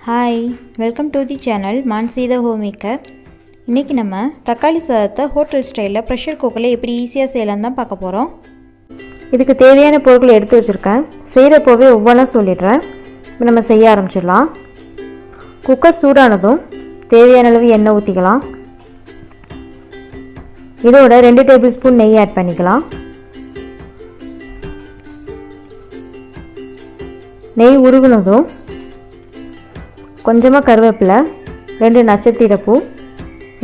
Hi, welcome to the channel Mansi the homemaker. இன்றைக்கி நம்ம தக்காளி சாதத்தை ஹோட்டல் ஸ்டைலில் ப்ரெஷர் குக்கரில் எப்படி ஈஸியாக செய்யலான்னு தான் பார்க்க போகிறோம். இதுக்கு தேவையான பொருட்களை எடுத்து வச்சுருக்கேன். செய்கிறப்போவே ஒவ்வொன்றா சொல்லிடுறேன். இப்போ நம்ம செய்ய ஆரம்பிச்சிடலாம். குக்கர் சூடானதும் தேவையான அளவு எண்ணெய் ஊற்றிக்கலாம். இதோட 2 டேபிள் ஸ்பூன் நெய் ஆட் பண்ணிக்கலாம். நெய் உருகுனதும் கொஞ்சமாக கருவேப்பிலை, 2 நட்சத்திரப்பூ,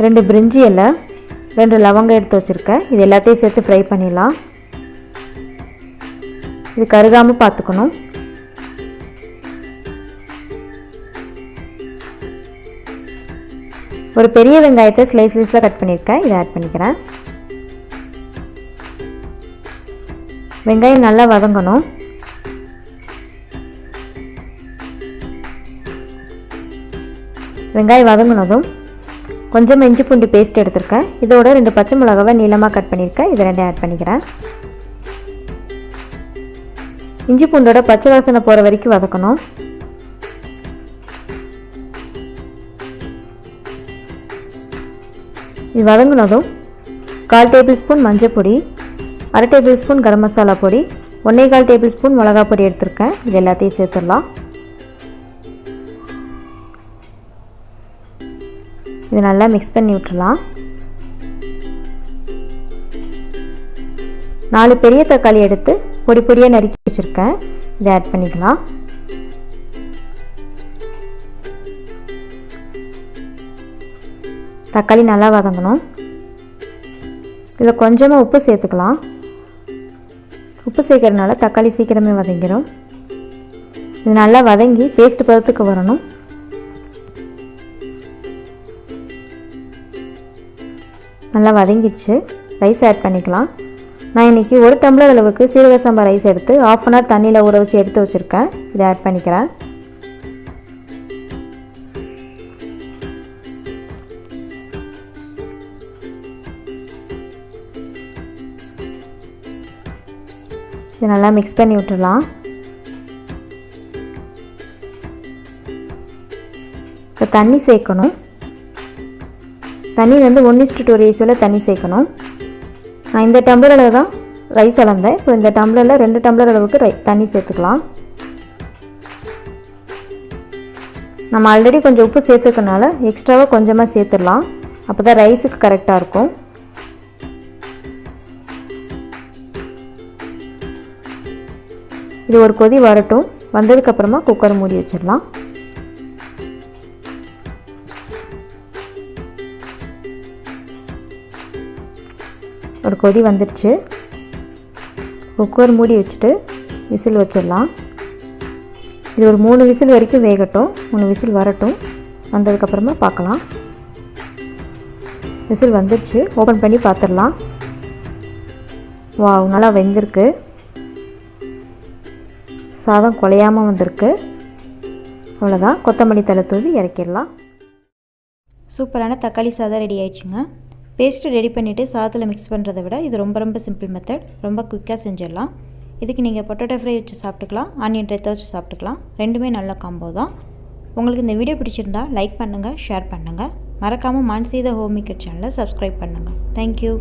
2 பிரிஞ்சி இலை, 2 லவங்கம் எடுத்து வச்சுருக்கேன். இது எல்லாத்தையும் சேர்த்து ஃப்ரை பண்ணிடலாம். இது கருகாமல் பார்த்துக்கணும். ஒரு பெரிய வெங்காயத்தை ஸ்லைஸில் கட் பண்ணியிருக்கேன். இதை ஆட் பண்ணிக்கிறேன். வெங்காயம் நல்லா வதங்கணும். வெங்காயம் வதங்கினதும் கொஞ்சம் இஞ்சி பூண்டு பேஸ்ட் எடுத்திருக்கேன். இதோட 2 பச்சை மிளகாவை நீளமாக கட் பண்ணியிருக்கேன். இதை 2 ஆட் பண்ணிக்கிறேன். இஞ்சி பூண்டோட பச்சை வாசனை போகிற வரைக்கும் வதக்கணும். இது வதங்கினதும் 1/4 டேபிள் ஸ்பூன் மஞ்சள் பொடி, 1/2 டேபிள் ஸ்பூன் கரம் மசாலா பொடி, 1/4 டேபிள் ஸ்பூன் மிளகா பொடி எடுத்திருக்கேன். இது எல்லாத்தையும் சேர்த்துடலாம். இது நல்லா மிக்ஸ் பண்ணி விட்டுடலாம். 4 பெரிய தக்காளி எடுத்து பொடி பொடியாக நறுக்கி வச்சுருக்கேன். இதை ஆட் பண்ணிக்கலாம். தக்காளி நல்லா வதங்கணும். இதில் கொஞ்சமாக உப்பு சேர்த்துக்கலாம். உப்பு சேர்க்கறதுனால தக்காளி சீக்கிரமே வதங்கிடும். இது நல்லா வதங்கி பேஸ்ட் பதத்துக்கு வரணும். நல்லா வதங்கிடுச்சு. ரைஸ் ஆட் பண்ணிக்கலாம். நான் இன்றைக்கி 1 டம்ளர் அளவுக்கு சீரக சம்பா ரைஸ் எடுத்து 1/2 அன் ஹவர் தண்ணியில் ஊற வச்சு எடுத்து வச்சுருக்கேன். இதை ஆட் பண்ணிக்கிறேன். இது நல்லா மிக்ஸ் பண்ணி விட்டுடலாம். இப்போ தண்ணி சேர்க்கணும். தண்ணி வந்து 1:2 ரேஷியோவில் தண்ணி சேர்க்கணும். நான் இந்த டம்ளரில் தான் ரைஸ் அளந்தேன். ஸோ இந்த டம்ளரில் 2 டம்ளர் அளவுக்கு தண்ணி சேர்த்துக்கலாம். நம்ம ஆல்ரெடி கொஞ்சம் உப்பு சேர்த்துக்கனால எக்ஸ்ட்ராவாக கொஞ்சமாக சேர்த்துடலாம். அப்போ தான் ரைஸுக்கு கரெக்டாக இருக்கும். இது ஒரு கொதி வரட்டும். வந்ததுக்கப்புறமா குக்கர் மூடி வச்சிடலாம். ஒரு கொதி வந்துடுச்சு. குக்கர் மூடி வச்சுட்டு விசில் வச்சிடலாம். இது ஒரு 3 விசில் வரைக்கும் வேகட்டும். 3 விசில் வரட்டும். வந்ததுக்கப்புறமா பார்க்கலாம். விசில் வந்துடுச்சு. ஓப்பன் பண்ணி பார்த்துடலாம். வாவ், நல்லா வெந்திருக்கு. சாதம் குழையாமல் வந்திருக்கு. அவ்வளோதான். கொத்தமல்லி தழை தூவி இறக்கிடலாம். சூப்பரான தக்காளி சாதம் ரெடி ஆயிடுச்சுங்க. பேஸ்ட்டு ரெடி பண்ணிவிட்டு சாதத்தில் மிக்ஸ் பண்ணுறதை விட இது ரொம்ப சிம்பிள் மெத்தட். ரொம்ப குயிக்காக செஞ்சிடலாம். இதுக்கு நீங்கள் பொட்டேட்டோ ஃப்ரை வச்சு சாப்பிட்டுக்கலாம், ஆனியன் ரைத்தா வச்சு சாப்பிட்டுக்கலாம். ரெண்டுமே நல்ல காம்போ தான். உங்களுக்கு இந்த வீடியோ பிடிச்சிருந்தா லைக் பண்ணுங்கள், ஷேர் பண்ணுங்கள். மறக்காமல் மான்சி த ஹோம்மேக்கர் சேனலை சப்ஸ்கிரைப் பண்ணுங்கள். தேங்க்யூ.